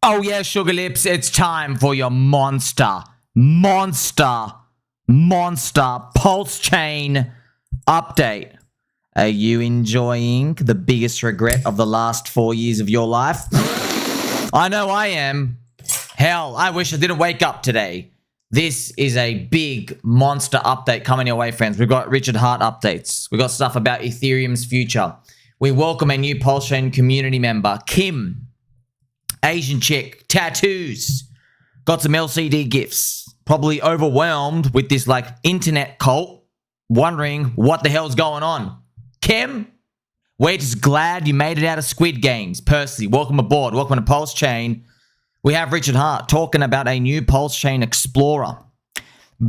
Oh yeah, Sugar Lips, it's time for your monster PulseChain update. Are you enjoying the biggest regret of the last 4 years of your life? I know I am. Hell, I wish I didn't wake up today. This is a big monster update coming your way, friends. We've got Richard Hart updates. We've got stuff about Ethereum's future. We welcome a new PulseChain community member, Kim. Asian chick, tattoos. Got some LCD gifts. Probably overwhelmed with this like internet cult, wondering what the hell's going on. Kim, we're just glad you made it out of Squid Games. Percy, welcome aboard. Welcome to PulseChain. We have Richard Hart talking about a new PulseChain Explorer.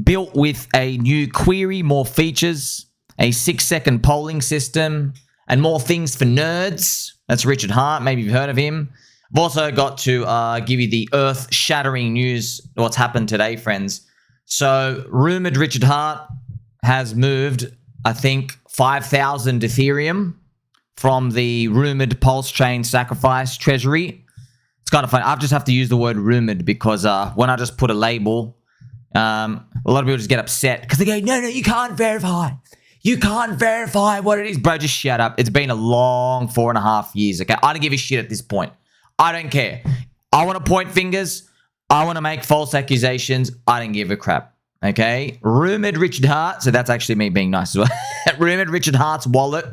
Built with a new query, more features, a 6-second polling system, and more things for nerds. That's Richard Hart. Maybe you've heard of him. I've also got to give you the earth-shattering news, what's happened today, friends. So, rumored Richard Hart has moved, I think, 5,000 Ethereum from the rumored PulseChain Sac Treasury. It's kind of funny. I just have to use the word rumored because when I just put a label, a lot of people just get upset because they go, no, you can't verify. You can't verify what it is. Bro, just shut up. It's been a long 4.5 years, okay? I don't give a shit at this point. I don't care. I want to point fingers. I want to make false accusations. I don't give a crap, okay? Rumored Richard Hart, so that's actually me being nice as well. Rumored Richard Hart's wallet,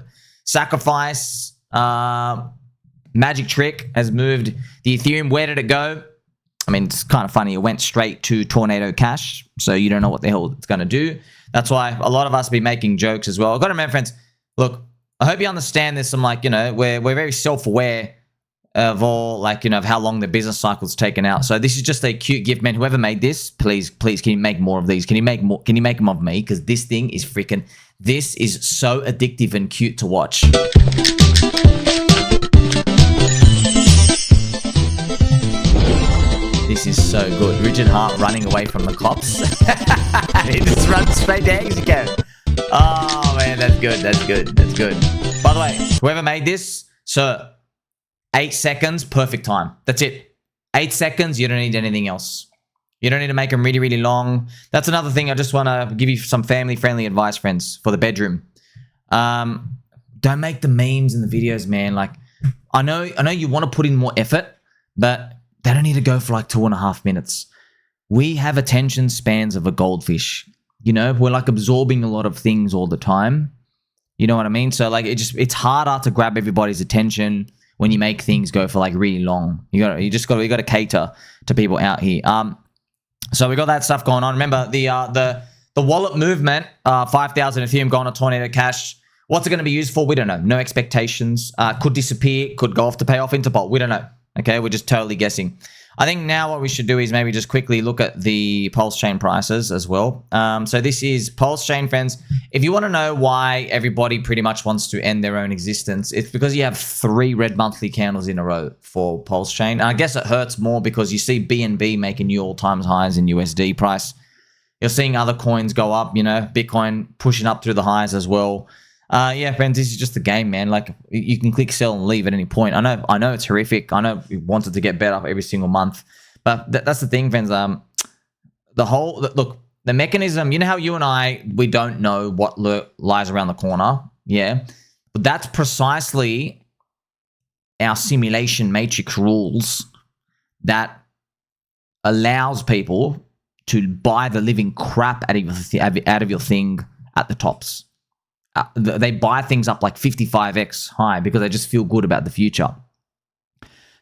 sacrifice, magic trick has moved the Ethereum. Where did it go? I mean, it's kind of funny. It went straight to Tornado Cash, so you don't know what the hell it's going to do. That's why a lot of us be making jokes as well. I've got to remember, friends, look, I hope you understand there's some, like, you know, we're very self-aware of all, like, you know, of how long the business cycle's taken out. So this is just a cute gift, man. Whoever made this, please, can you make more of these? Can you make more? Can you make them of me? Because this thing is freaking, this is so addictive and cute to watch. This is so good. Richard Hart running away from the cops. He just runs straight to Hexico. Oh, man, that's good. That's good. That's good. By the way, whoever made this, sir, 8 seconds, perfect time. That's it. 8 seconds, you don't need anything else. You don't need to make them really, really long. That's another thing. I just want to give you some family-friendly advice, friends, for the bedroom. Don't make the memes and the videos, man. Like, I know you want to put in more effort, but they don't need to go for like 2.5 minutes. We have attention spans of a goldfish. You know, we're like absorbing a lot of things all the time. You know what I mean? So like it's harder to grab everybody's attention when you make things go for like really long. You got to cater to people out here. So we got that stuff going on. Remember the wallet movement, 5,000 Ethereum going to Tornado Cash. What's it going to be used for? We don't know. No expectations. Could disappear. Could go off to pay off Interpol. We don't know. Okay, we're just totally guessing. I think now what we should do is maybe just quickly look at the PulseChain prices as well. So this is PulseChain, friends. If you want to know why everybody pretty much wants to end their own existence, it's because you have 3 red monthly candles in a row for PulseChain. And I guess it hurts more because you see BNB making new all-time highs in USD price. You're seeing other coins go up, you know, Bitcoin pushing up through the highs as well. Yeah, friends, this is just the game, man. Like, you can click sell and leave at any point. I know it's horrific. I know we wanted to get better every single month, but that's the thing, friends. The mechanism. You know how you and I, we don't know what lies around the corner. Yeah, but that's precisely our simulation matrix rules that allows people to buy the living crap out of your thing at the tops. They buy things up like 55x high because they just feel good about the future.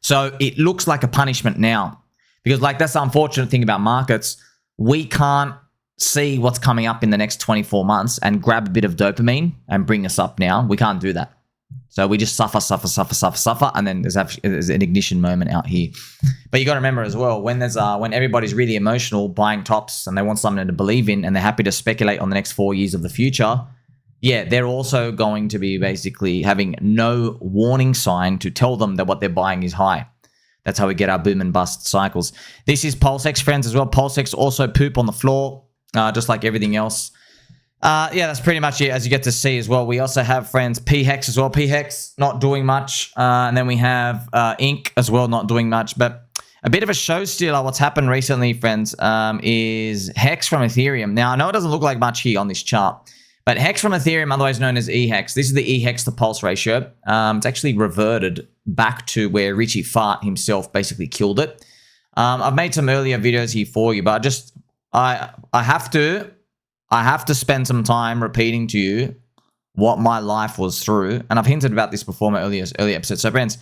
So it looks like a punishment now because, like, that's the unfortunate thing about markets. We can't see what's coming up in the next 24 months and grab a bit of dopamine and bring us up now. We can't do that. So we just suffer, and then there's an ignition moment out here. But you got to remember as well, when everybody's really emotional buying tops and they want something to believe in and they're happy to speculate on the next 4 years of the future, yeah, they're also going to be basically having no warning sign to tell them that what they're buying is high. That's how we get our boom and bust cycles. This is PulseX, friends, as well. PulseX also poop on the floor, just like everything else. Yeah, that's pretty much it, as you get to see as well. We also have, friends, PHEX as well. PHEX not doing much. And then we have Inc. as well, not doing much. But A bit of a show stealer, what's happened recently, friends, is HEX from Ethereum. Now, I know it doesn't look like much here on this chart, but HEX from Ethereum, otherwise known as eHEX, this is the eHEX to Pulse ratio. It's actually reverted back to where Richie Fart himself basically killed it. I've made some earlier videos here for you, but I have to spend some time repeating to you what my life was through. And I've hinted about this before in my earlier episodes. So, friends,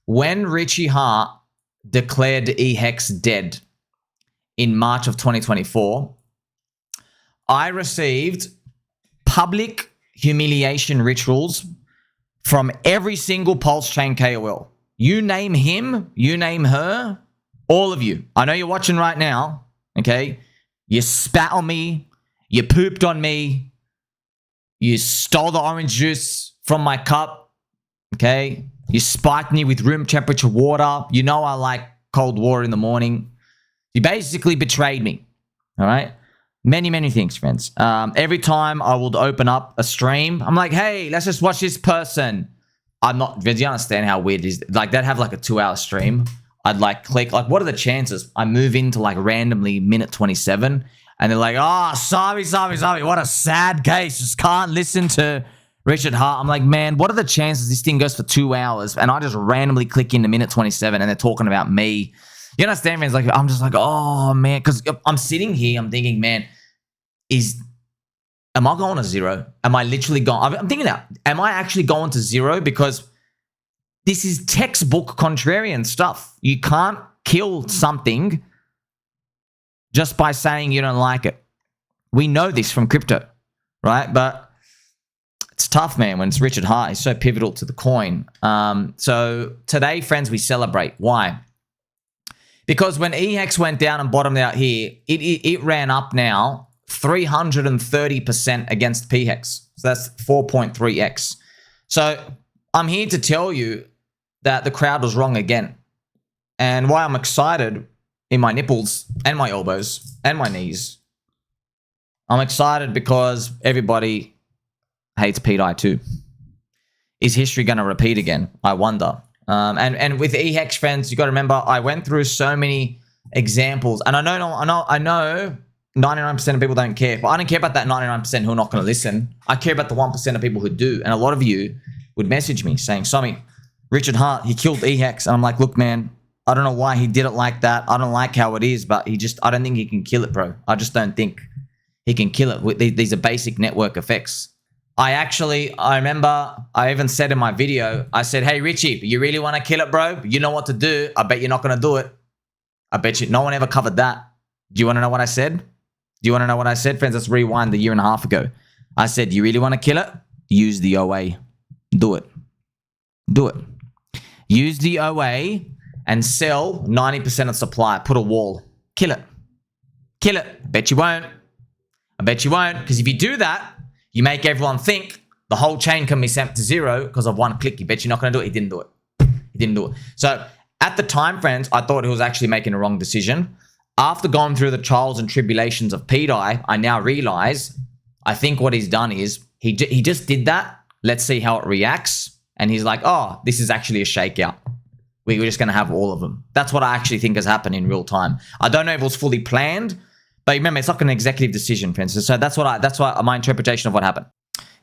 when Richie Hart declared eHEX dead in March of 2024, I received public humiliation rituals from every single PulseChain KOL. You name him, you name her, all of you. I know you're watching right now, okay? You spat on me, you pooped on me, you stole the orange juice from my cup, okay? You spiked me with room temperature water. You know I like cold water in the morning. You basically betrayed me, all right? Many, many things, friends. Every time I would open up a stream, I'm like, hey, let's just watch this person. Do you understand how weird it is? Like, they'd have like a 2-hour stream. I'd like click, like, what are the chances? I move into like randomly minute 27 and they're like, oh, sorry, what a sad case. Just can't listen to Richard Hart. I'm like, man, what are the chances this thing goes for 2 hours? And I just randomly click into minute 27 and they're talking about me. You understand, man? It's like, I'm just like, oh, man. Because I'm sitting here, I'm thinking, man, am I going to zero? Am I literally going? I'm thinking that. Am I actually going to zero? Because this is textbook contrarian stuff. You can't kill something just by saying you don't like it. We know this from crypto, right? But it's tough, man, when it's Richard Hart. He's so pivotal to the coin. So today, friends, we celebrate. Why? Because when eHEX went down and bottomed out here, it ran up now 330% against pHEX. So that's 4.3x. So I'm here to tell you that the crowd was wrong again. And why I'm excited in my nipples and my elbows and my knees. I'm excited because everybody hates pDAI too. Is history going to repeat again? I wonder. And with eHEX, friends, you got to remember, I went through so many examples, and I know 99% of people don't care, but I don't care about that 99% who are not going to listen. I care about the 1% of people who do. And a lot of you would message me saying, Sommi, Richard Hart, he killed eHEX. And I'm like, look, man, I don't know why he did it like that. I don't like how it is, but I don't think he can kill it, bro. I just don't think he can kill it. These are basic network effects. I remember I even said in my video, I said, hey, Richie, you really want to kill it, bro? You know what to do. I bet you're not going to do it. I bet you no one ever covered that. Do you want to know what I said? Do you want to know what I said, friends? Let's rewind 1.5 years ago. I said, you really want to kill it? Use the OA. Do it. Do it. Use the OA and sell 90% of supply. Put a wall. Kill it. Kill it. Bet you won't. I bet you won't. Because if you do that, you make everyone think the whole chain can be sent to zero because of one click. You bet you're not going to do it. He didn't do it. He didn't do it. So at the time, friends, I thought he was actually making a wrong decision. After going through the trials and tribulations of pDAI, I now realize I think what he's done is he just did that. Let's see how it reacts. And he's like, oh, this is actually a shakeout. We're just going to have all of them. That's what I actually think has happened in real time. I don't know if it was fully planned, but remember, it's like an executive decision, for instance. So that's what my interpretation of what happened.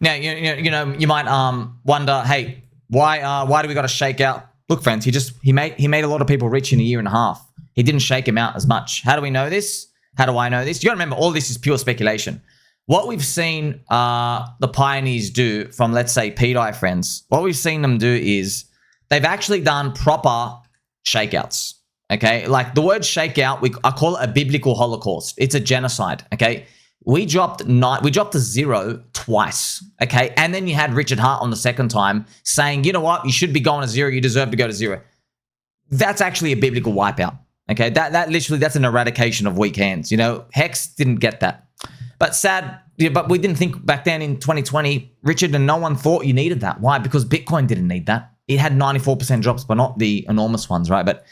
Now, you might wonder, hey, why do we got to shake out? Look, friends, he made a lot of people rich in 1.5 years. He didn't shake him out as much. How do we know this? How do I know this? You got to remember, all this is pure speculation. What we've seen the Pioneers do from, let's say, pDAI, friends, what we've seen them do is they've actually done proper shakeouts. Okay, like the word shakeout, I call it a biblical holocaust. It's a genocide. Okay, we dropped to zero twice. Okay, and then you had Richard Hart on the second time saying, you know what, you should be going to zero. You deserve to go to zero. That's actually a biblical wipeout. Okay, that's an eradication of weak hands. Hex didn't get that, but but we didn't think back then in 2020, Richard, and no one thought you needed that. Why? Because Bitcoin didn't need that. It had 94% drops, but not the enormous ones, right? But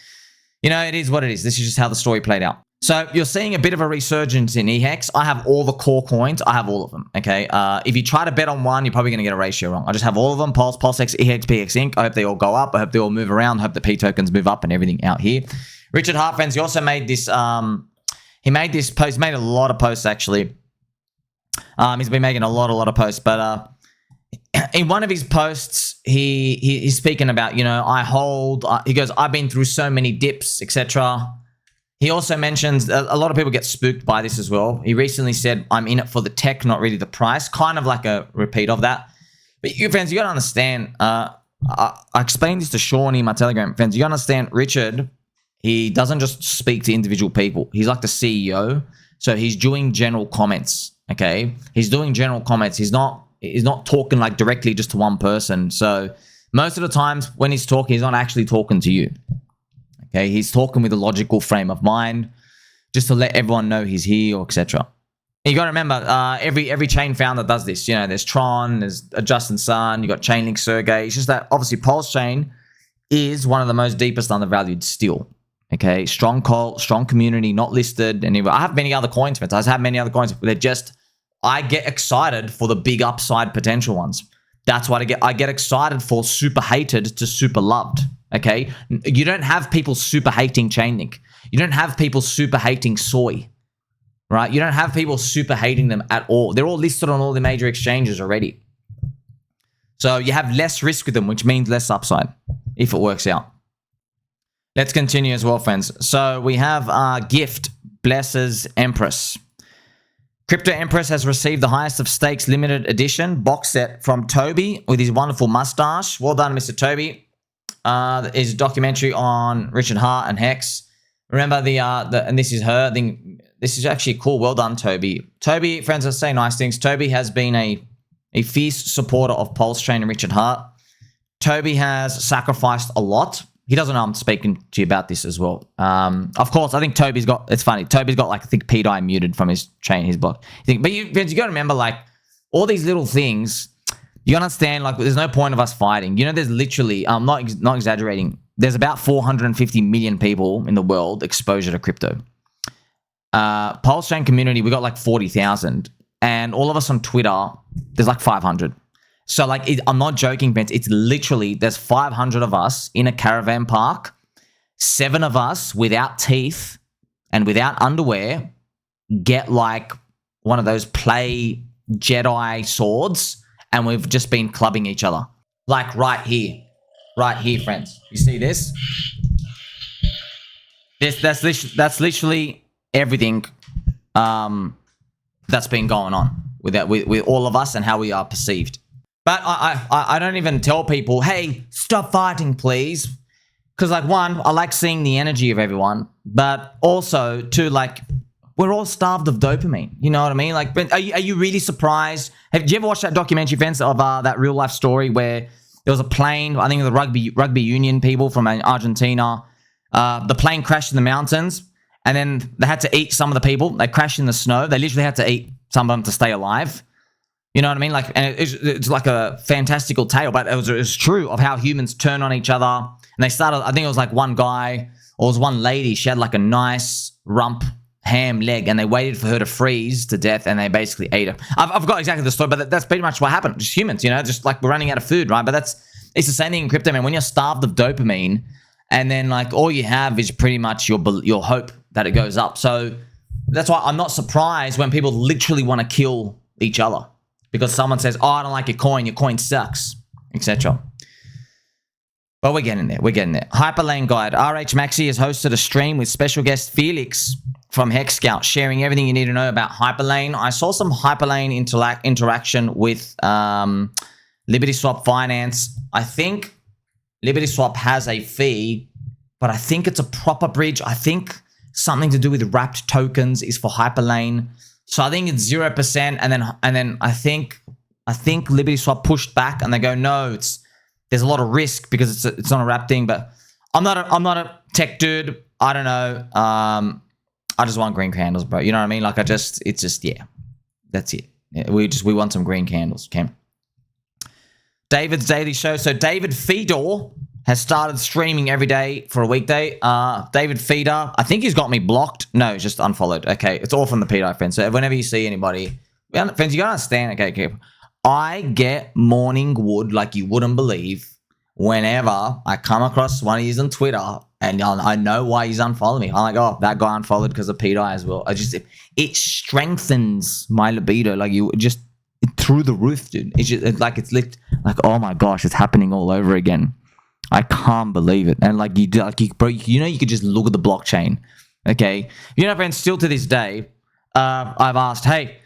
it is what it is. This is just how the story played out. So you're seeing a bit of a resurgence in eHEX. I have all the core coins. I have all of them, okay? If you try to bet on one, you're probably going to get a ratio wrong. I just have all of them, Pulse, PulseX, eHEX, PX Inc. I hope they all go up. I hope they all move around. I hope the P tokens move up and everything out here. Richard Hart, friends, he also made this, he made this post, made a lot of posts, actually. He's been making a lot of posts, but in one of his posts, he's speaking about, you know, he goes, I've been through so many dips, etc. He also mentions a lot of people get spooked by this as well. He recently said, I'm in it for the tech, not really the price. Kind of like a repeat of that. But you friends, you got to understand, I explained this to Sean in my Telegram. Friends, you got to understand, Richard, he doesn't just speak to individual people. He's like the CEO. So he's doing general comments, okay? He's doing general comments. He's not talking like directly just to one person. So most of the times when he's talking, he's not actually talking to you. Okay, he's talking with a logical frame of mind, just to let everyone know he's here, or etc. You got to remember, every chain founder does this. You know, there's Tron, there's Justin Sun, you got Chainlink Sergey. It's just that obviously PulseChain is one of the most deepest undervalued still. Okay, strong cult, strong community, not listed. Anyway, I have many other coins, friends. I have many other coins. They're just, I get excited for the big upside potential ones. That's what I get excited for super hated to super loved. Okay, you don't have people super hating Chainlink. You don't have people super hating Soy, right? You don't have people super hating them at all. They're all listed on all the major exchanges already. So you have less risk with them, which means less upside if it works out. Let's continue as well, friends. So we have Gift blesses Empress. CryptoEmpress has received the highest of stakes limited edition box set from Toby with his wonderful mustache. Well done, Mr. Toby. Is a documentary on Richard Hart and Hex. Remember and this is her. I think this is actually cool. Well done, Toby. Toby, friends, let's say nice things. Toby has been a fierce supporter of PulseChain and Richard Hart. Toby has sacrificed a lot. He doesn't know I'm speaking to you about this as well. Of course, I think Toby's got, it's funny, Toby's got like, I think pDAI muted from his chain, his block. But you got to remember, like, all these little things, you understand, like, there's no point of us fighting. You know, there's literally, I'm not exaggerating, there's about 450 million people in the world exposure to crypto. PulseChain Community, we got like 40,000. And all of us on Twitter, there's like 500. So, like, I'm not joking, Vince. It's literally, there's 500 of us in a caravan park, 7 of us without teeth and without underwear get, like, one of those play Jedi swords, and we've just been clubbing each other. Like, right here, friends. You see this? That's literally everything that's been going on with all of us and how we are perceived. But I don't even tell people, hey, stop fighting, please. Because, like, one, I like seeing the energy of everyone. But also, two, like, we're all starved of dopamine. You know what I mean? Like, are you really surprised? Have you ever watched that documentary, Vince, of that real-life story where there was a plane, I think the rugby union people from Argentina, the plane crashed in the mountains, and then they had to eat some of the people. They crashed in the snow. They literally had to eat some of them to stay alive. You know what I mean? Like, and it's like a fantastical tale, but it was true of how humans turn on each other. And they started, I think it was like one guy, or it was one lady, she had like a nice rump ham leg, and they waited for her to freeze to death, and they basically ate her. I've forgot exactly the story, but that's pretty much what happened. Just humans, you know, just like we're running out of food, right? But it's the same thing in crypto, man. When you're starved of dopamine, and then like all you have is pretty much your hope that it goes up. So that's why I'm not surprised when people literally want to kill each other. Because someone says, oh, I don't like your coin sucks, etc. But we're getting there. HyperLane Guide. RH Maxi has hosted a stream with special guest Felix from Hex Scout, sharing everything you need to know about HyperLane. I saw some HyperLane interaction with LibertySwap Finance. I think LibertySwap has a fee, but I think it's a proper bridge. I think something to do with wrapped tokens is for HyperLane. So I think it's 0%, and then I think LibertySwap pushed back, and they go, no, there's a lot of risk because it's not a wrap thing. But I'm not a tech dude. I don't know. I just want green candles, bro. You know what I mean? Like it's just yeah, that's it. Yeah, we want some green candles. Okay. David's Daily Show. So David Fedor has started streaming every day for a weekday. David Feeder, I think he's got me blocked. No, just unfollowed. Okay, it's all from the pDAI, friends. So whenever you see anybody, friends, you gotta understand. Okay. I get morning wood like you wouldn't believe whenever I come across one of these on Twitter, and I know why he's unfollowing me. I'm like, oh, that guy unfollowed because of pDAI as well. It strengthens my libido, like you just through the roof, dude. It's lit, like, oh my gosh, it's happening all over again. I can't believe it. And like bro, you could just look at the blockchain. Okay, friends, still to this day, I've asked, hey,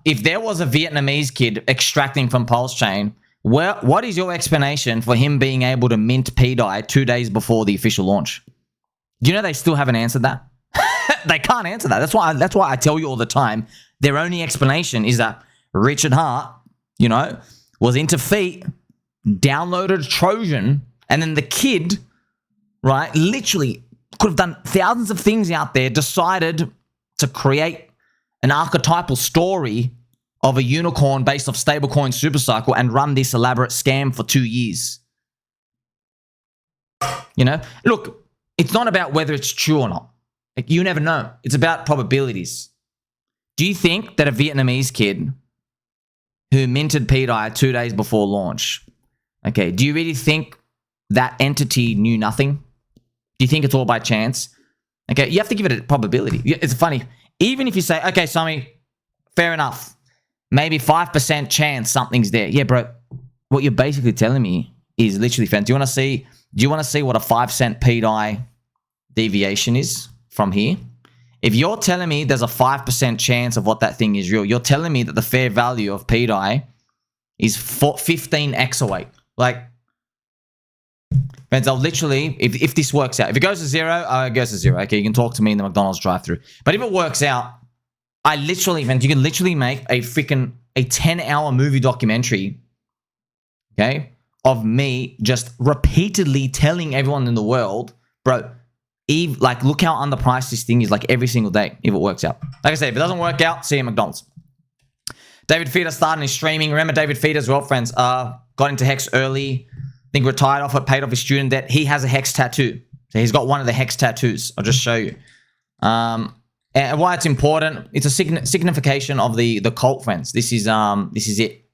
if there was a Vietnamese kid extracting from PulseChain, what is your explanation for him being able to mint pDAI 2 days before the official launch? Do you know they still haven't answered that? They can't answer that. That's why I tell you all the time. Their only explanation is that Richard Hart, was into feet, downloaded Trojan, and then the kid, right, literally could have done thousands of things out there, decided to create an archetypal story of a unicorn based off stablecoin supercycle and run this elaborate scam for 2 years. Look, it's not about whether it's true or not. Like, you never know. It's about probabilities. Do you think that a Vietnamese kid who minted pDAI 2 days before launch, okay, do you really think that entity knew nothing? Do you think it's all by chance? Okay, you have to give it a probability. It's funny. Even if you say, okay, Sommi, fair enough, maybe 5% chance something's there. Yeah, bro, what you're basically telling me is literally, friends, do you want to see what a 5-cent pDAI deviation is from here? If you're telling me there's a 5% chance of what that thing is real, you're telling me that the fair value of pDAI is 15x away. Like, friends, I'll literally, if this works out, if it goes to zero, it goes to zero. Okay, you can talk to me in the McDonald's drive-thru. But if it works out, I literally, friends, you can literally make a 10-hour movie documentary, okay, of me just repeatedly telling everyone in the world, bro, look how underpriced this thing is, like, every single day, if it works out. Like I said, if it doesn't work out, see you at McDonald's. David Feeder started his streaming. Remember David Feeder as well, friends. Got into HEX early. I think retired off it, paid off his student debt. He has a HEX tattoo. So he's got one of the HEX tattoos. I'll just show you. And why it's important, it's a signification of the cult, friends. This is it.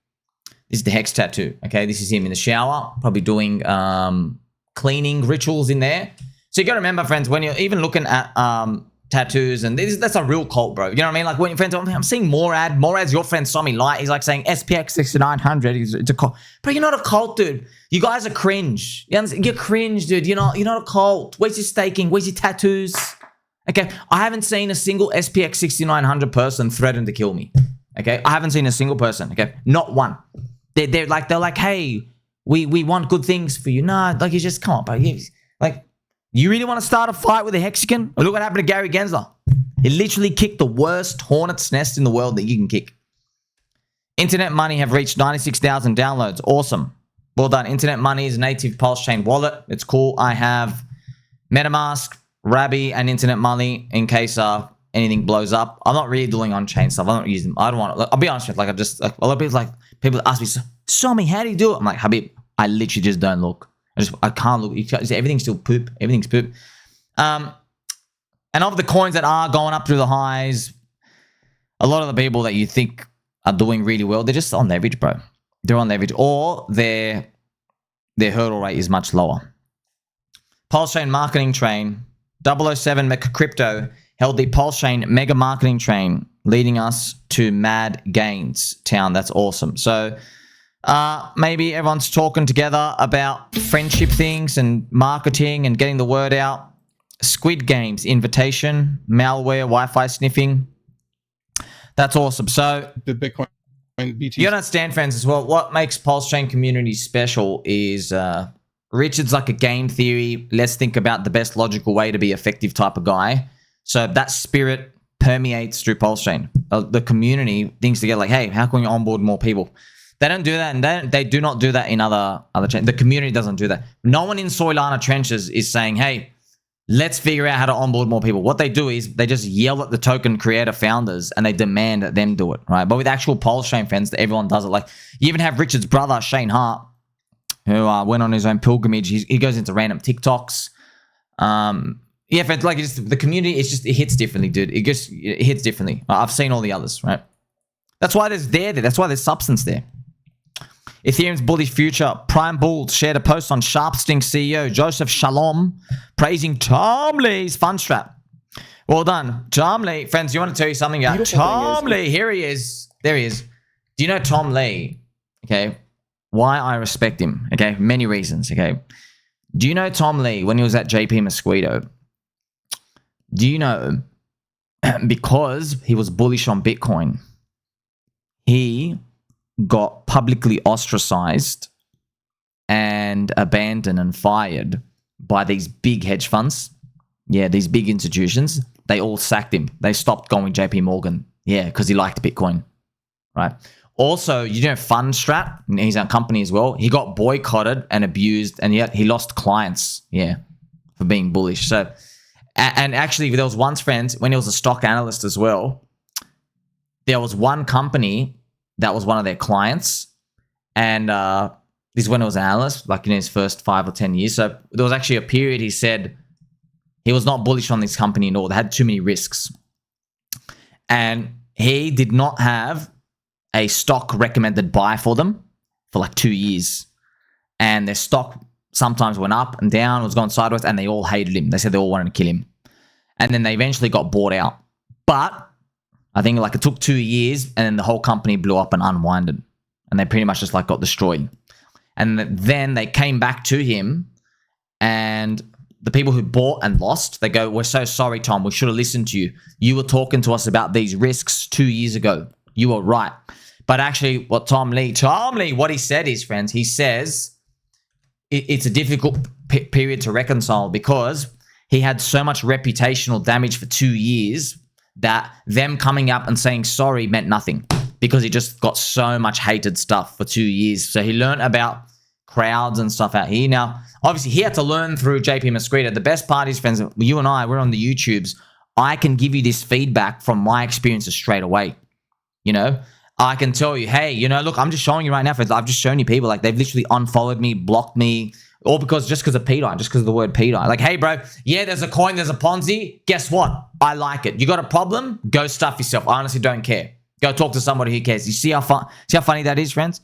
This is the HEX tattoo. Okay, this is him in the shower, probably doing cleaning rituals in there. So you got to remember, friends, when you're even looking at tattoos, and that's a real cult, bro. You know what I mean? Like, when your friends, I'm seeing Morad's your friend Sommi Light. He's like saying SPX 6900. It's a cult, bro. You're not a cult, dude. You guys are cringe. You're cringe, dude. You're not a cult. Where's your staking? Where's your tattoos? Okay, I haven't seen a single SPX 6900 person threaten to kill me. Okay, I haven't seen a single person. Okay, not one. They're like, hey, we want good things for you. Nah, like, you just, come on, bro. Like, you really want to start a fight with a Hexican? Look what happened to Gary Gensler. He literally kicked the worst hornet's nest in the world that you can kick. Internet Money have reached 96,000 downloads. Awesome. Well done. Internet Money is a native PulseChain wallet. It's cool. I have MetaMask, Rabby, and Internet Money in case anything blows up. I'm not really doing on-chain stuff. I don't use them. I don't want to. I'll be honest with you. Like, a lot of people ask me, Sommi, how do you do it? I'm like, Habib, I literally just don't look. I can't look. Everything's still poop. Everything's poop. And of the coins that are going up through the highs, a lot of the people that you think are doing really well, they're just on leverage, bro. They're on leverage, or their hurdle rate is much lower. PulseChain marketing train 007 Crypto held the PulseChain mega marketing train, leading us to mad gains town. That's awesome. So maybe everyone's talking together about friendship things and marketing and getting the word out. Squid Games invitation, malware, Wi-Fi sniffing. That's awesome. So the Bitcoin BT. You understand, friends, as well. What makes PulseChain Community special is Richard's like a game theory. Let's think about the best logical way to be effective type of guy. So that spirit permeates through PulseChain. The community thinks together like, hey, how can we onboard more people? They don't do that, and they do not do that in other chains. The community doesn't do that. No one in Solana trenches is saying, hey, let's figure out how to onboard more people. What they do is they just yell at the token creator founders and they demand that them do it, right? But with actual PulseChain friends, everyone does it. Like, you even have Richard's brother, Shane Hart, who went on his own pilgrimage. He goes into random TikToks. Yeah, friends, like the community, it hits differently, dude. It hits differently. I've seen all the others, right? That's why there's That's why there's substance there. Ethereum's bullish future. Prime Bulls shared a post on Sharpsting CEO Joseph Shalom praising Tom Lee's fund strap. Well done. Tom Lee. Friends, you want to tell you something about Tom Lee? Here he is. There he is. Do you know Tom Lee? Okay. Why I respect him? Okay. Many reasons. Okay. Do you know Tom Lee when he was at JP Mosquito? Do you know because he was bullish on Bitcoin, he got publicly ostracized and abandoned and fired by these big hedge funds. Yeah, these big institutions. They all sacked him. They stopped going with JP Morgan. Yeah, because he liked Bitcoin. Right. Also, you know Fundstrat, he's our company as well. He got boycotted and abused, and yet he lost clients. Yeah, for being bullish. So, and actually, there was once, friends, when he was a stock analyst as well, there was one company that was one of their clients, and this is when he was an analyst, like in his first 5 or 10 years. So there was actually a period he said he was not bullish on this company at all. They had too many risks, and he did not have a stock recommended buy for them for like 2 years, and their stock sometimes went up and down, was going sideways, and they all hated him. They said they all wanted to kill him, and then they eventually got bought out. But I think like it took 2 years, and then the whole company blew up and unwinded, and they pretty much just like got destroyed. And then they came back to him, and the people who bought and lost, they go, "We're so sorry, Tom. We should have listened to you. You were talking to us about these risks 2 years ago. You were right." But actually, what Tom Lee, what he said is, friends, he says it's a difficult period to reconcile because he had so much reputational damage for 2 years that them coming up and saying sorry meant nothing because he just got so much hated stuff for 2 years. So he learned about crowds and stuff out here. Now, obviously, he had to learn through JP Mosquito. The best part is, friends, you and I, we're on the YouTubes. I can give you this feedback from my experiences straight away. You know, I can tell you, hey, you know, look, I'm just showing you right now, friends. I've just shown you people, like, they've literally unfollowed me, blocked me, all just because of pDAI, just because of the word pDAI. Like, hey, bro, yeah, there's a coin, there's a Ponzi. Guess what? I like it. You got a problem? Go stuff yourself. I honestly don't care. Go talk to somebody who cares. You see how funny that is, friends?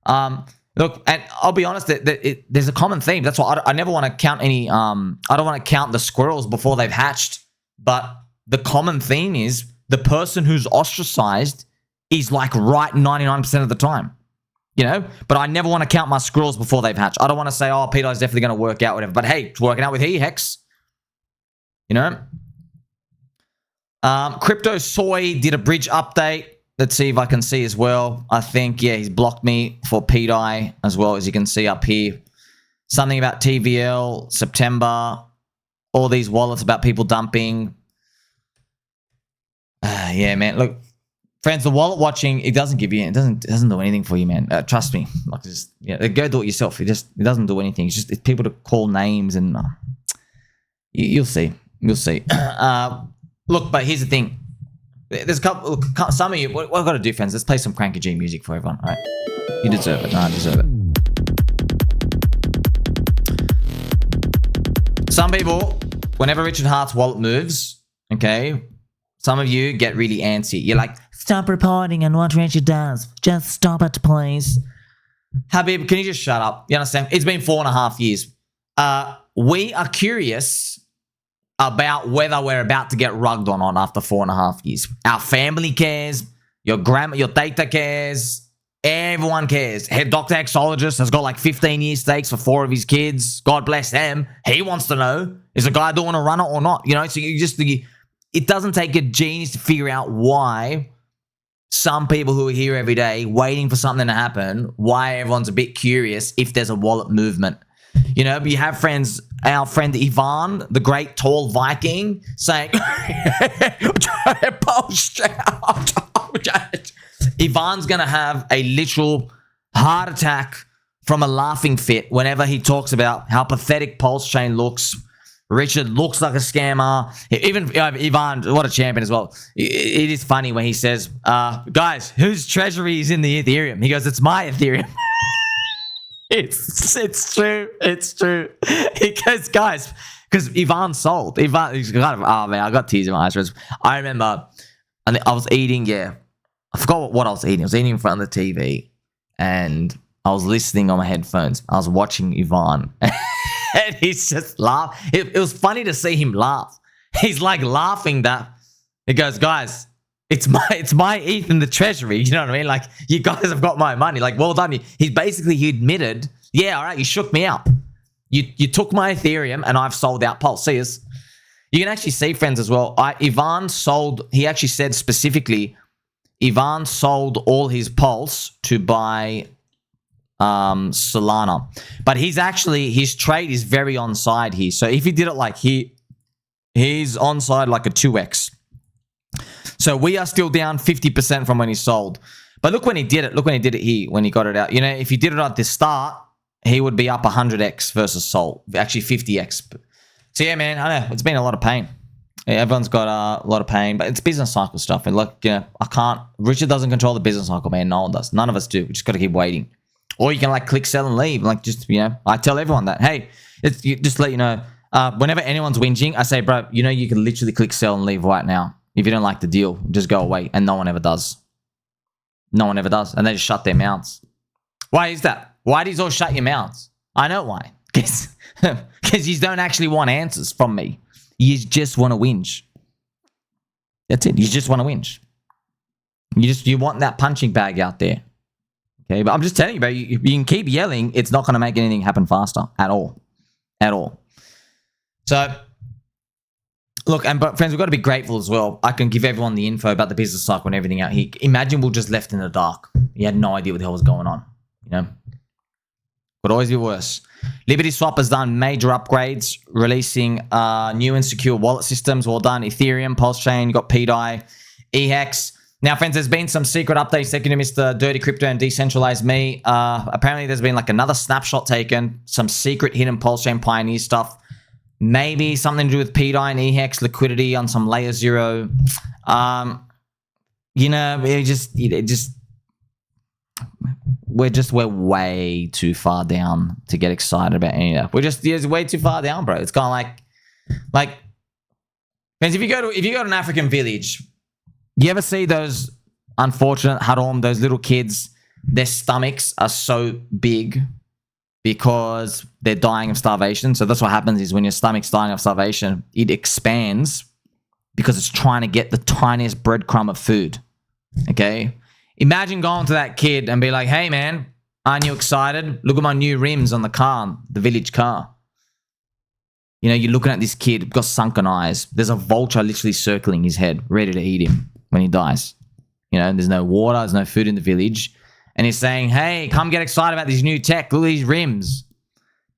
Look, and I'll be honest, there's a common theme. That's why I never want to count any, I don't want to count the squirrels before they've hatched. But the common theme is the person who's ostracized is like right 99% of the time, you know? But I never want to count my squirrels before they've hatched. I don't want to say, oh, pDAI is definitely going to work out, whatever. But hey, it's working out with eHEX, you know? Crypto Soy did a bridge update. Let's see if I can see as well. I think, yeah, he's blocked me for pDAI as well, as you can see up here. Something about TVL, September, all these wallets about people dumping. Yeah, man. Look, friends, the wallet watching, it doesn't give you, it doesn't do anything for you, man. Trust me. Like, just, yeah, go do it yourself. It doesn't do anything. It's people to call names and you'll see. You'll see. Look, but here's the thing. There's a couple, some of you, what I've got to do, friends, let's play some Cranky G music for everyone, all right? You deserve it. No, I deserve it. Some people, whenever Richard Hart's wallet moves, okay, some of you get really antsy. You're like, stop reporting on what Richard does. Just stop it, please. Habib, can you just shut up? You understand? It's been 4.5 years. We are curious about whether we're about to get rugged on after 4.5 years. Our family cares. Your grandma, your tata cares. Everyone cares. Dr. Hexologist has got like 15-year stakes for 4 of his kids. God bless them. He wants to know, is the guy doing a runner or not? You know, so it doesn't take a genius to figure out why some people who are here every day waiting for something to happen, why everyone's a bit curious if there's a wallet movement. You know, you have friends, our friend Ivan, the great tall Viking, saying, Ivan's going to have a literal heart attack from a laughing fit whenever he talks about how pathetic PulseChain looks. Richard looks like a scammer. Even Ivan, what a champion as well. It is funny when he says, guys, whose treasury is in the Ethereum? He goes, it's my Ethereum. It's true. It's true. Because guys, because Ivan sold. Ivan, he's kind of, oh man, I got tears in my eyes. I remember, I was eating. Yeah, I forgot what I was eating. I was eating in front of the TV, and I was listening on my headphones. I was watching Ivan, and he's just laugh. It was funny to see him laugh. He's like laughing that he goes, guys. It's my ETH in the treasury. You know what I mean? Like, you guys have got my money. Like, well done. He admitted, yeah, all right, you shook me up. You took my Ethereum and I've sold out Pulse. See us. You can actually see, friends, as well. Ivan sold, he actually said specifically, Ivan sold all his Pulse to buy Solana. But his trade is very onside here. So if he did it like he's onside like a 2x. So we are still down 50% from when he sold. But look when he did it. Look when he did it here, when he got it out. You know, if he did it at the start, he would be up 100x versus sold. Actually, 50x. So yeah, man, I know. It's been a lot of pain. Yeah, everyone's got a lot of pain, but it's business cycle stuff. And look, you know, Richard doesn't control the business cycle, man. No one does. None of us do. We just got to keep waiting. Or you can like click sell and leave. Like just, you know, I tell everyone that, hey, just let you know, whenever anyone's whinging, I say, bro, you know, you can literally click sell and leave right now. If you don't like the deal, just go away. And no one ever does. No one ever does. And they just shut their mouths. Why is that? Why do you all shut your mouths? I know why. Because you don't actually want answers from me. You just want to whinge. That's it. You just want to whinge. You want that punching bag out there. Okay, but I'm just telling you, bro, you can keep yelling. It's not going to make anything happen faster at all. At all. So... look, but friends, we've got to be grateful as well. I can give everyone the info about the business cycle and everything out here. Imagine we're just left in the dark. You had no idea what the hell was going on. You know? Could always be worse. LibertySwap has done major upgrades, releasing new and secure wallet systems. Well done. Ethereum, PulseChain, you got pDAI, eHEX. Now, friends, there's been some secret updates taken to Mr. Dirty Crypto and Decentralized Me. Apparently, there's been like another snapshot taken, some secret hidden PulseChain Pioneers stuff. Maybe something to do with pDAI and eHEX liquidity on some layer 0. You know, we're way too far down to get excited about any of that. We're way too far down, bro. It's kind of like, friends, if you go to an African village, you ever see those unfortunate Harom, those little kids, their stomachs are so big because they're dying of starvation. So that's what happens is when your stomach's dying of starvation, it expands because it's trying to get the tiniest breadcrumb of food. Okay? Imagine going to that kid and be like, hey man, aren't you excited? Look at my new rims on the car, the village car. You know, you're looking at this kid, got sunken eyes. There's a vulture literally circling his head, ready to eat him when he dies. You know, there's no water, there's no food in the village. And he's saying, hey, come get excited about this new tech. Look at these rims.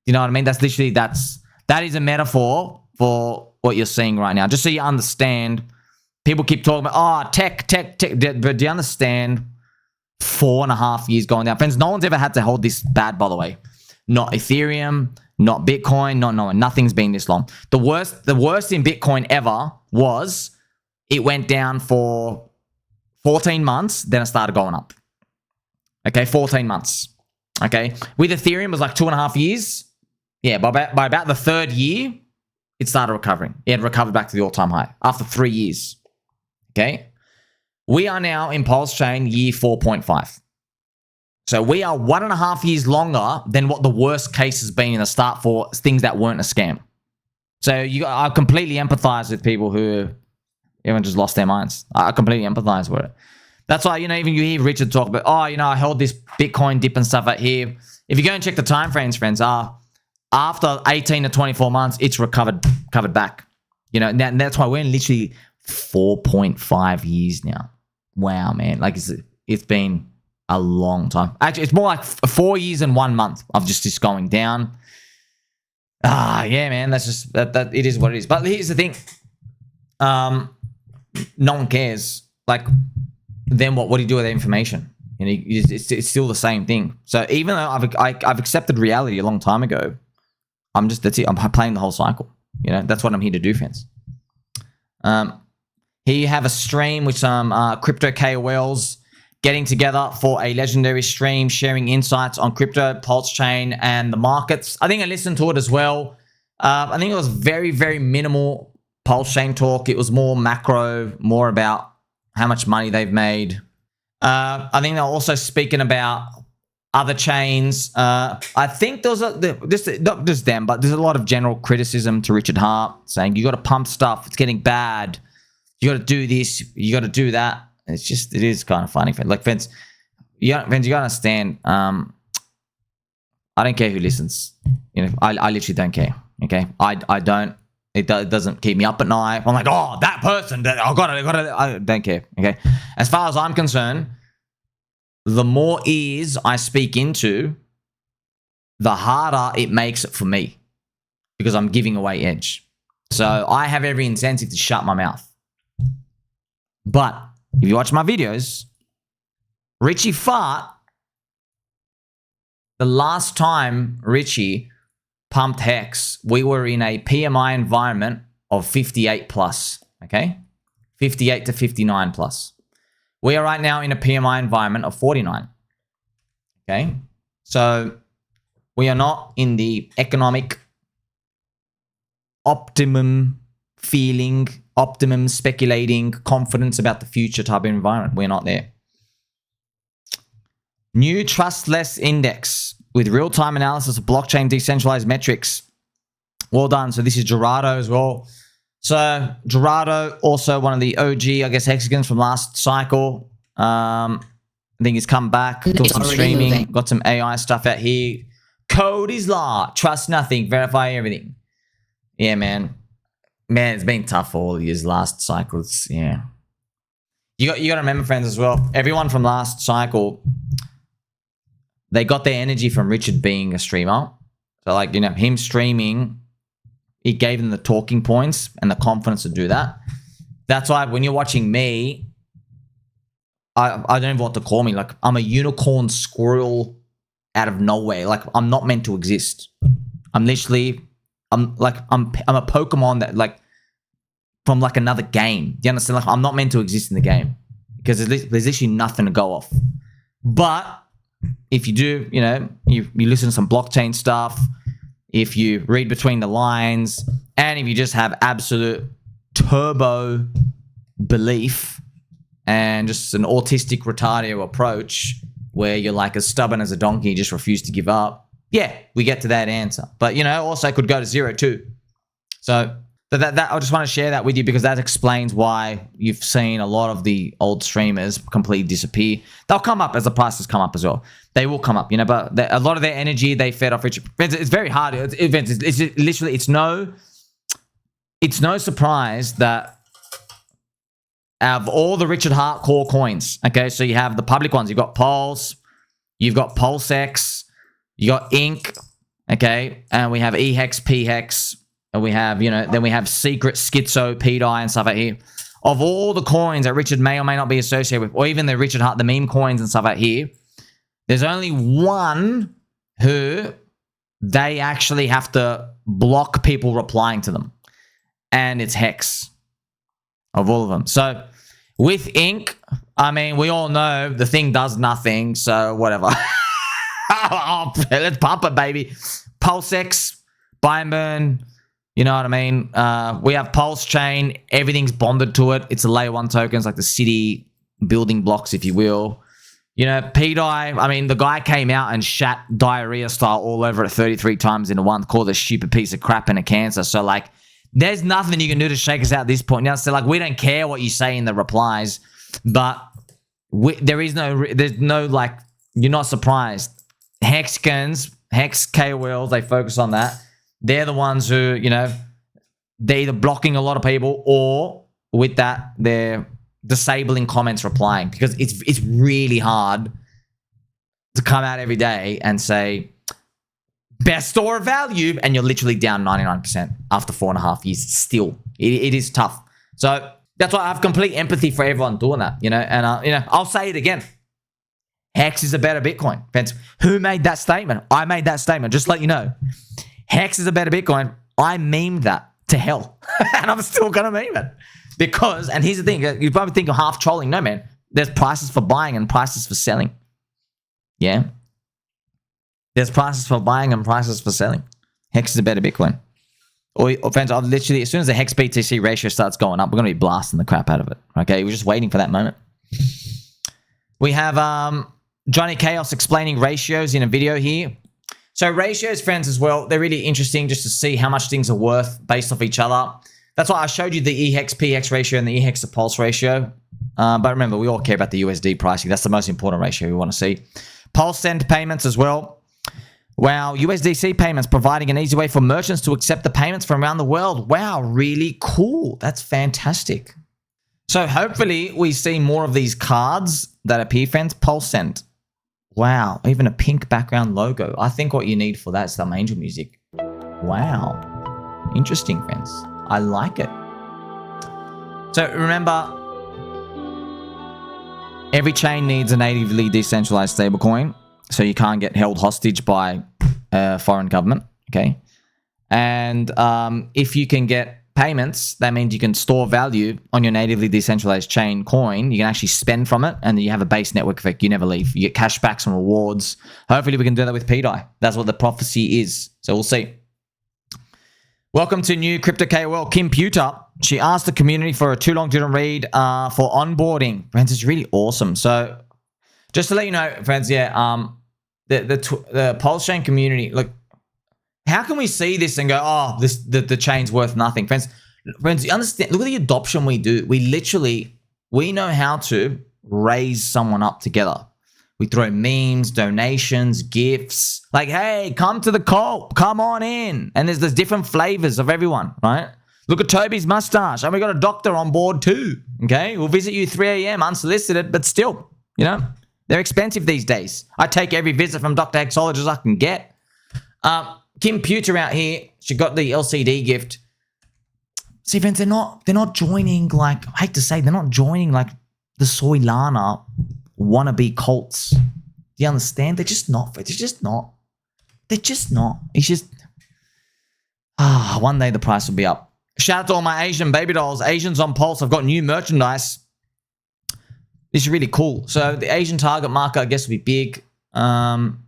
You know what I mean? That's literally, that is a metaphor for what you're seeing right now. Just so you understand, people keep talking about, oh, tech. But do you understand 4.5 years going down? Friends, no one's ever had to hold this bad, by the way. Not Ethereum, not Bitcoin, nothing's been this long. The worst in Bitcoin ever was it went down for 14 months, then it started going up. Okay, 14 months. Okay, with Ethereum, it was like 2.5 years. Yeah, by about the third year, it started recovering. It had recovered back to the all-time high after 3 years. Okay, we are now in PulseChain year 4.5. So we are 1.5 years longer than what the worst case has been in the start for things that weren't a scam. So I completely empathize with people who everyone just lost their minds. I completely empathize with it. That's why, you know, even you hear Richard talk about, oh, you know, I held this Bitcoin dip and stuff out here. If you go and check the time frames, friends, after 18 to 24 months, it's covered back. You know, and that's why we're in literally 4.5 years now. Wow, man. Like it's been a long time. Actually, it's more like 4 years and 1 month of just going down. Yeah, man. That's just that it is what it is. But here's the thing. No one cares. Like, then what do you do with that information? You know, it's still the same thing. So even though I've accepted reality a long time ago, that's it. I'm playing the whole cycle. You know, that's what I'm here to do, friends. Here you have a stream with some crypto KOLs. getting together for a legendary stream, sharing insights on crypto, PulseChain, and the markets. I think I listened to it as well. I think it was very, very minimal PulseChain talk. It was more macro, more about how much money they've made. I think they're also speaking about other chains. I think there's not just them, but there's a lot of general criticism to Richard Hart saying you got to pump stuff. It's getting bad. You got to do this. You got to do that. It is kind of funny. Like Vince, you got to understand. I don't care who listens. You know, I literally don't care. Okay, I don't. It doesn't keep me up at night. I'm like, oh, that person. I don't care. Okay, as far as I'm concerned, the more ears I speak into, the harder it makes it for me because I'm giving away edge. So I have every incentive to shut my mouth. But if you watch my videos, Richie Fart, the last time Richie pumped HEX, we were in a PMI environment of 58 plus, okay? 58 to 59 plus. We are right now in a PMI environment of 49, okay? So we are not in the economic optimum feeling, optimum speculating, confidence about the future type of environment. We're not there. New trustless index with real-time analysis of blockchain decentralized metrics. Well done. So this is Gerardo as well. So Gerardo, also one of the OG, I guess, hexagons from last cycle. I think he's come back, doing some streaming, got some AI stuff out here. Code is law. Trust nothing. Verify everything. Yeah, man. Man, it's been tough for all of these last cycles. Yeah. You got to remember, friends, as well. Everyone from last cycle, they got their energy from Richard being a streamer. So, like, you know, him streaming, it gave them the talking points and the confidence to do that. That's why when you're watching me, I don't know what to call me. Like, I'm a unicorn squirrel out of nowhere. Like, I'm not meant to exist. I'm literally, I'm a Pokemon that, like, from like another game. Do you understand? Like, I'm not meant to exist in the game because there's literally nothing to go off. But if you do, you know, you listen to some blockchain stuff, if you read between the lines, and if you just have absolute turbo belief and just an autistic retardio approach where you're like as stubborn as a donkey, you just refuse to give up, yeah, we get to that answer. But, you know, also could go to 0 too. So that I just want to share that with you because that explains why you've seen a lot of the old streamers completely disappear. They'll come up as the prices come up as well. They will come up, you know, but a lot of their energy they fed off Richard. It's very hard. It's literally, it's no surprise that out of all the Richard Hart core coins, okay, so you have the public ones. You've got Pulse, you've got PulseX, you got Inc, okay, and we have eHEX, pHEX, and we have, you know, then we have Secret, Schizo, pDAI, and stuff out here. Of all the coins that Richard may or may not be associated with, or even the Richard Hart, the meme coins and stuff out here, there's only one who they actually have to block people replying to them, and it's HEX. Of all of them. So with Inc, I mean, we all know the thing does nothing, so whatever. Oh, let's pump it, baby. PulseX, buy and burn, you know what I mean? We have PulseChain, everything's bonded to it. It's a layer 1 tokens, like the city building blocks, if you will. You know, pDAI, I mean, the guy came out and shat diarrhea style all over it 33 times in one, called a stupid piece of crap and a cancer. So, like, there's nothing you can do to shake us out at this point. Now, so, like, we don't care what you say in the replies, but there's no, like, you're not surprised. Hexagons, HEX KOLs, they focus on that. They're the ones who, you know, they're either blocking a lot of people or with that, they're disabling comments replying because it's really hard to come out every day and say, best store of value, and you're literally down 99% after 4.5 years. Still, it is tough. So that's why I have complete empathy for everyone doing that, you know. And you know, I'll say it again: HEX is a better Bitcoin. Friends, who made that statement? I made that statement. Just to let you know, HEX is a better Bitcoin. I memed that to hell, and I'm still gonna meme it because. And here's the thing: you probably think I'm half trolling. No, man. there's prices for buying and prices for selling. Yeah. There's prices for buying and prices for selling. Hex is a better Bitcoin. Or friends, I've literally, as soon as the Hex BTC ratio starts going up, we're going to be blasting the crap out of it. Okay, we're just waiting for that moment. We have Johnny Chaos explaining ratios in a video here. So ratios, friends, as well, they're really interesting just to see how much things are worth based off each other. That's why I showed you the eHEX PX ratio and the eHEX to Pulse ratio. But remember, we all care about the USD pricing. That's the most important ratio we want to see. Pulse send payments as well. Wow, USDC payments, providing an easy way for merchants to accept the payments from around the world. Wow, really cool. That's fantastic. So hopefully we see more of these cards that appear, friends. Pulse send. Wow, even a pink background logo. I think what you need for that is some angel music. Wow. Interesting, friends. I like it. So remember, every chain needs a natively decentralized stablecoin. So you can't get held hostage by a foreign government, okay? And if you can get payments, that means you can store value on your natively decentralized chain coin. You can actually spend from it, and then you have a base network effect. You never leave. You get cashbacks and rewards. Hopefully we can do that with pDAI. That's what the prophecy is. So we'll see. Welcome to new crypto KOL, Kim Pewter. She asked the community for a too long didn't read for onboarding. Friends, it's really awesome. So just to let you know, friends, yeah, the PulseChain community, look, how can we see this and go, oh, the chain's worth nothing? Friends, you understand, look at the adoption we do. We know how to raise someone up together. We throw memes, donations, gifts, like, hey, come to the cult, come on in. And there's different flavors of everyone, right? Look at Toby's mustache. And we got a doctor on board too, okay? We'll visit you 3 a.m. unsolicited, but still, you know, they're expensive these days. I take every visit from Dr. Hexologist I can get. Kim Pewter out here, she got the LCD gift. See, friends, they're not joining, like, I hate to say, they're not joining like the Soylana wannabe cults. Do you understand? They're just not. They're just not. It's just, one day the price will be up. Shout out to all my Asian baby dolls. Asians on Pulse. I've got new merchandise. This is really cool. So the Asian target market, I guess, will be big. I'm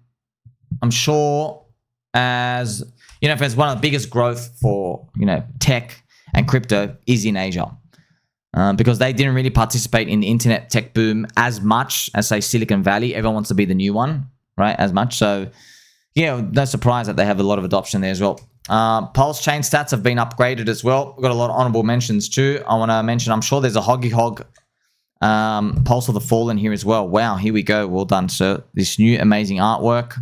sure, as you know, friends, one of the biggest growth for, you know, tech and crypto is in Asia, because they didn't really participate in the internet tech boom as much as, say, Silicon Valley. Everyone wants to be the new one, right? As much. So, yeah, no surprise that they have a lot of adoption there as well. PulseChain stats have been upgraded as well. We've got a lot of honorable mentions too. I want to mention, I'm sure there's a Hoggy Hog Pulse of the Fallen here as well. Wow, here we go. Well done, sir. This new amazing artwork.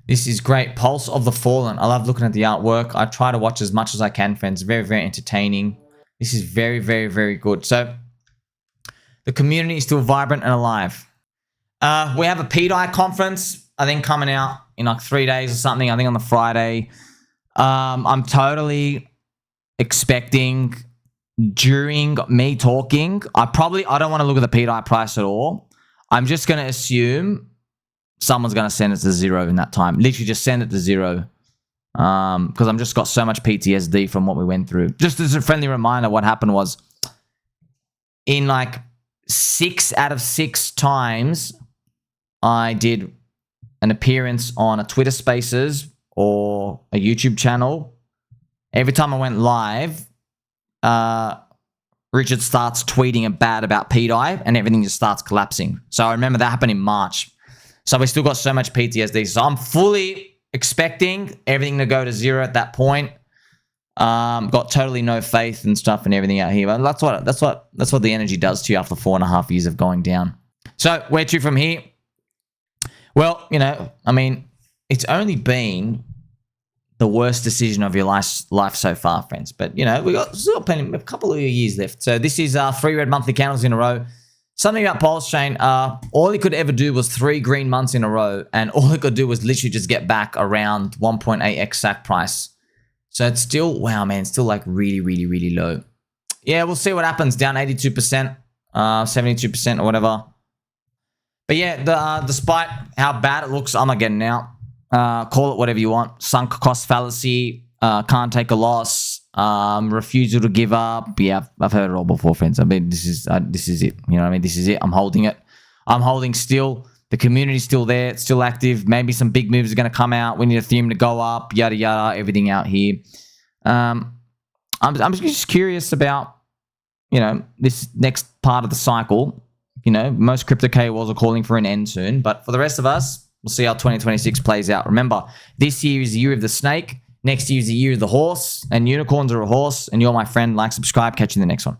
This is great. Pulse of the Fallen. I love looking at the artwork. I try to watch as much as I can, friends. Very, very entertaining. This is very, very, very good. So the community is still vibrant and alive. We have a pDAI conference, I think, coming out in like 3 days or something. I think on the Friday. I'm totally expecting during me talking, I don't want to look at the pDAI price at all. I'm just going to assume someone's going to send it to zero in that time. Literally just send it to zero. Because I'm just got so much PTSD from what we went through. Just as a friendly reminder, what happened was in like 6 out of 6 times I did an appearance on a Twitter Spaces or a YouTube channel. Every time I went live, Richard starts tweeting bad about pDAI and everything just starts collapsing. So I remember that happened in March. So we still got so much PTSD. So I'm fully expecting everything to go to zero at that point. Got totally no faith and stuff and everything out here. But that's what the energy does to you after 4.5 years of going down. So where to from here? Well, you know, I mean, it's only been the worst decision of your life so far, friends. But, you know, we got still a couple of years left. So this is 3 red monthly candles in a row. Something about PulseChain, all it could ever do was 3 green months in a row, and all it could do was literally just get back around 1.8x SAC price. So it's still, wow, man, it's still like really, really, really low. Yeah, we'll see what happens. Down 82%, 72% or whatever. But yeah, despite how bad it looks, I'm not getting out. Call it whatever you want. Sunk cost fallacy, can't take a loss. Refusal to give up. Yeah, I've heard it all before, friends. I mean, this is it. You know what I mean? This is it. I'm holding it. I'm holding still. The community's still there. It's still active. Maybe some big moves are going to come out. We need Ethereum to go up. Yada yada. Everything out here. I'm just curious about, you know, this next part of the cycle. You know, most crypto KOLs are calling for an end soon, but for the rest of us, we'll see how 2026 plays out. Remember, this year is the year of the snake. Next year is the year of the horse, and unicorns are a horse. And you're my friend. Like, subscribe. Catch you in the next one.